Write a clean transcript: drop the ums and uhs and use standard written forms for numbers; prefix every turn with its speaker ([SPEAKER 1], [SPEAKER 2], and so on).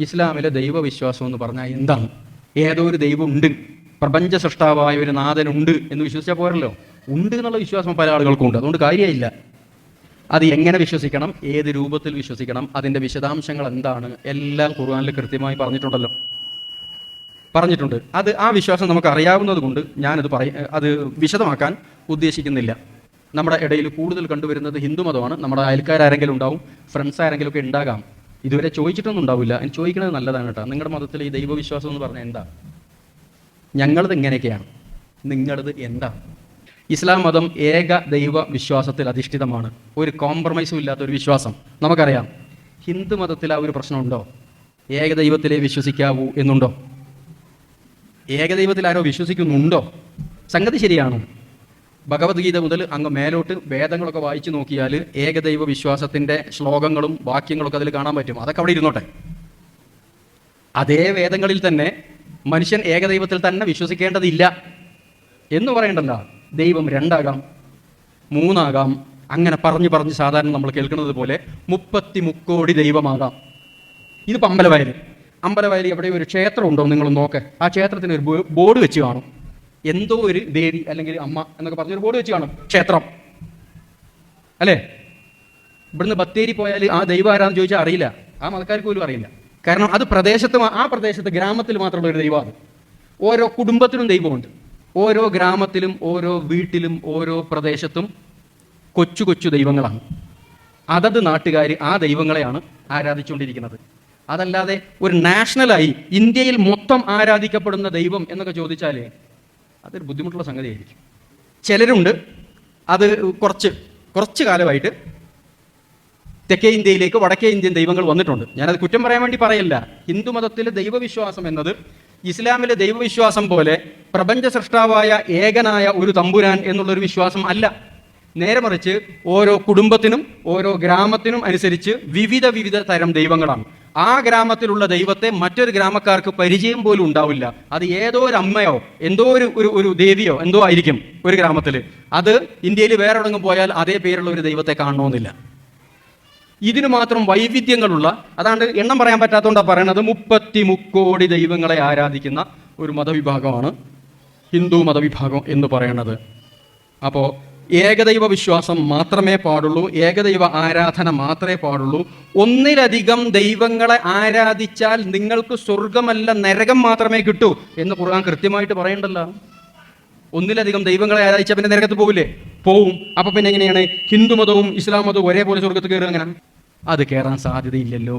[SPEAKER 1] ഇസ്ലാമിലെ ദൈവവിശ്വാസം എന്ന് പറഞ്ഞാൽ എന്താണ്? ഏതോ ഒരു ദൈവം ഉണ്ട്, പ്രപഞ്ച സൃഷ്ടാവായ ഒരു നാഥനുണ്ട് എന്ന് വിശ്വസിച്ചാൽ പോരല്ലോ. ഉണ്ട് എന്നുള്ള വിശ്വാസം പല ആളുകൾക്കും ഉണ്ട്, അതുകൊണ്ട് കാര്യമില്ല. അത് എങ്ങനെ വിശ്വസിക്കണം, ഏത് രൂപത്തിൽ വിശ്വസിക്കണം, അതിൻ്റെ വിശദാംശങ്ങൾ എന്താണ്, എല്ലാം ഖുർആനിൽ കൃത്യമായി പറഞ്ഞിട്ടുണ്ട്. ആ വിശ്വാസം നമുക്ക് അറിയാവുന്നത് കൊണ്ട് ഞാനത് അത് വിശദമാക്കാൻ ഉദ്ദേശിക്കുന്നില്ല. നമ്മുടെ ഇടയിൽ കൂടുതൽ കണ്ടുവരുന്നത് ഹിന്ദുമതമാണ്. നമ്മുടെ അയൽക്കാരെങ്കിലും ഉണ്ടാവും, ഫ്രണ്ട്സ് ആരെങ്കിലും ഒക്കെ ഉണ്ടാകാം. ഇതുവരെ ചോദിച്ചിട്ടൊന്നും ഉണ്ടാവില്ല. എനിക്ക് ചോദിക്കുന്നത് നല്ലതാണ് കേട്ടോ. നിങ്ങളുടെ മതത്തിൽ ഈ ദൈവവിശ്വാസം എന്ന് പറഞ്ഞാൽ എന്താ? ഞങ്ങളത് ഇങ്ങനെയൊക്കെയാണ്, നിങ്ങളത് എന്താ? ഇസ്ലാം മതം ഏക ദൈവ വിശ്വാസത്തിൽ അധിഷ്ഠിതമാണ്. ഒരു കോംപ്രമൈസും ഇല്ലാത്ത ഒരു വിശ്വാസം. നമുക്കറിയാം, ഹിന്ദു മതത്തിൽ ആ ഒരു പ്രശ്നമുണ്ടോ? ഏകദൈവത്തിലേ വിശ്വസിക്കാവൂ എന്നുണ്ടോ? ഏകദൈവത്തിൽ ആരോ വിശ്വസിക്കുന്നുണ്ടോ? സംഗതി ശരിയാണോ? ഭഗവത്ഗീത മുതൽ അങ്ങ് മേലോട്ട് വേദങ്ങളൊക്കെ വായിച്ചു നോക്കിയാൽ ഏകദൈവ വിശ്വാസത്തിൻ്റെ ശ്ലോകങ്ങളും വാക്യങ്ങളൊക്കെ അതിൽ കാണാൻ പറ്റും. അതൊക്കെ അവിടെ ഇരുന്നോട്ടെ. അതേ വേദങ്ങളിൽ തന്നെ മനുഷ്യൻ ഏകദൈവത്തിൽ തന്നെ വിശ്വസിക്കേണ്ടതില്ല എന്ന് പറയണ്ടല്ല. ദൈവം 2 ആകാം, 3 ആകാം, അങ്ങനെ പറഞ്ഞ് സാധാരണ നമ്മൾ കേൾക്കുന്നത് പോലെ 30 കോടി ദൈവമാകാം. ഇതിപ്പോൾ അമ്പലവയൽ എവിടെ ഒരു ക്ഷേത്രം ഉണ്ടോ നിങ്ങൾ നോക്ക്. ആ ക്ഷേത്രത്തിന് ഒരു ബോർഡ് വെച്ച് കാണും, എന്തോ ഒരു ദേവി അല്ലെങ്കിൽ അമ്മ എന്നൊക്കെ പറഞ്ഞൊരു ബോർഡ് വെച്ച് കാണും, ക്ഷേത്രം അല്ലേ? ഇവിടുന്ന് ബത്തേരി പോയാൽ ആ ദൈവം ആരാന്ന് ചോദിച്ചാൽ അറിയില്ല, ആ മതക്കാർക്ക് പോലും അറിയില്ല. കാരണം അത് ആ പ്രദേശത്ത് ഗ്രാമത്തിൽ മാത്രമുള്ള ഒരു ദൈവമാണ്. ഓരോ കുടുംബത്തിലും ദൈവമുണ്ട്. ഓരോ ഗ്രാമത്തിലും ഓരോ വീട്ടിലും ഓരോ പ്രദേശത്തും കൊച്ചു ദൈവങ്ങളാണ്. അതത് നാട്ടുകാർ ആ ദൈവങ്ങളെയാണ് ആരാധിച്ചുകൊണ്ടിരിക്കുന്നത്. അതല്ലാതെ ഒരു നാഷണലായി ഇന്ത്യയിൽ മൊത്തം ആരാധിക്കപ്പെടുന്ന ദൈവം എന്നൊക്കെ ചോദിച്ചാൽ അതൊരു ബുദ്ധിമുട്ടുള്ള സംഗതിയായിരിക്കും. ചിലരുണ്ട്, അത് കുറച്ച് കാലമായിട്ട് തെക്കേ ഇന്ത്യയിലേക്ക് വടക്കേ ഇന്ത്യൻ ദൈവങ്ങൾ വന്നിട്ടുണ്ട്. ഞാനത് കുറ്റം പറയാൻ വേണ്ടി പറയല്ല. ഹിന്ദു മതത്തിലെ ദൈവവിശ്വാസം എന്നത് ഇസ്ലാമിലെ ദൈവവിശ്വാസം പോലെ പ്രപഞ്ച സൃഷ്ടാവായ ഏകനായ ഒരു തമ്പുരാൻ എന്നുള്ളൊരു വിശ്വാസം അല്ല. നേരെ മറിച്ച് ഓരോ കുടുംബത്തിനും ഓരോ ഗ്രാമത്തിനും അനുസരിച്ച് വിവിധ തരം ദൈവങ്ങളാണ്. ആ ഗ്രാമത്തിലുള്ള ദൈവത്തെ മറ്റൊരു ഗ്രാമക്കാർക്ക് പരിചയം പോലും ഉണ്ടാവില്ല. അത് ഏതോ ഒരു അമ്മയോ എന്തോ ഒരു ദേവിയോ എന്തോ ആയിരിക്കും ഒരു ഗ്രാമത്തിൽ. അത് ഇന്ത്യയിൽ വേറെ എവിടെങ്കിലും പോയാൽ അതേ പേരുള്ള ഒരു ദൈവത്തെ കാണണമെന്നില്ല. ഇതിന് മാത്രം വൈവിധ്യങ്ങളുള്ള, അതാണ്ട് എണ്ണം പറയാൻ പറ്റാത്തതുകൊണ്ടാണ് പറയണത്, 30 കോടി ദൈവങ്ങളെ ആരാധിക്കുന്ന ഒരു മതവിഭാഗമാണ് ഹിന്ദു മതവിഭാഗം എന്ന് പറയണത്. അപ്പോൾ ഏകദൈവ വിശ്വാസം മാത്രമേ പാടുള്ളൂ, ഏകദൈവ ആരാധന മാത്രമേ പാടുള്ളൂ. ഒന്നിലധികം ദൈവങ്ങളെ ആരാധിച്ചാൽ നിങ്ങൾക്ക് സ്വർഗമല്ല നരകം മാത്രമേ കിട്ടൂ എന്ന് ഖുർആൻ കൃത്യമായിട്ട് പറയണ്ടല്ലോ. ഒന്നിലധികം ദൈവങ്ങളെ ആരാധിച്ചാൽ പിന്നെ നരകത്ത് പോവില്ലേ? പോവും. അപ്പൊ പിന്നെ എങ്ങനെയാണ് ഹിന്ദു മതവും ഇസ്ലാം മതവും ഒരേപോലെ സ്വർഗത്ത് കയറുക? അങ്ങനെ അത് കയറാൻ സാധ്യതയില്ലല്ലോ.